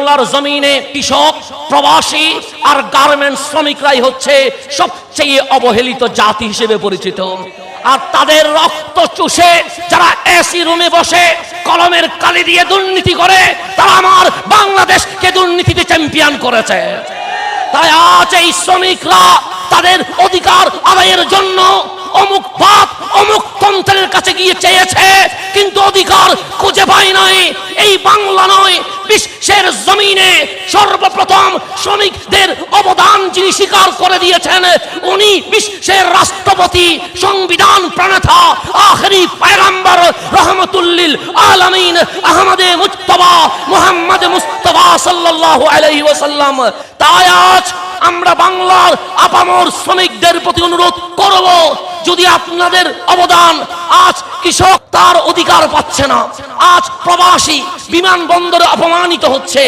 বাংলার জমিনে কৃষক, প্রবাসী আর গার্মেন্টস শ্রমিকরাই হচ্ছে সবচেয়ে অবহেলিত জাতি হিসেবে পরিচিত। আর তাদের রক্ত চুষে যারা এসি রুমে বসে কলমের কালি দিয়ে দুর্নীতি করে, তারা আমার বাংলাদেশকে দুর্নীতিতে চ্যাম্পিয়ন করেছে। তাই আজ এই শ্রমিকরা তাদের অধিকার আদায়ের জন্য অমুক পাপ অমুক তন্ত্রের কাছে গিয়ে চেয়েছে, কিন্তু অধিকার খুঁজে পায় নাই। এই বাংলা নয়, বিশ্বের জমিনে সর্বপ্রথম শ্রমিকদের অবদান যিনি স্বীকার করে দিয়েছেন, উনি বিশ্বের রাষ্ট্রপতি, সংবিধান প্রণেতা, আখেরি পয়গম্বর রহমতুল্লিল আলামিন আহমদে মুজতবা মুহাম্মদ মুস্তাফা সাল্লাল্লাহু আলাইহি ওয়াসাল্লাম। তাই আজ আমরা বাংলার আপামর শ্রমিকদের প্রতি অনুরোধ করব, যদি আপনাদের অবদান, আজ কৃষক তার অধিকার পাচ্ছে না, আজ প্রবাসী বিমানবন্দরে অপমানিত হচ্ছে,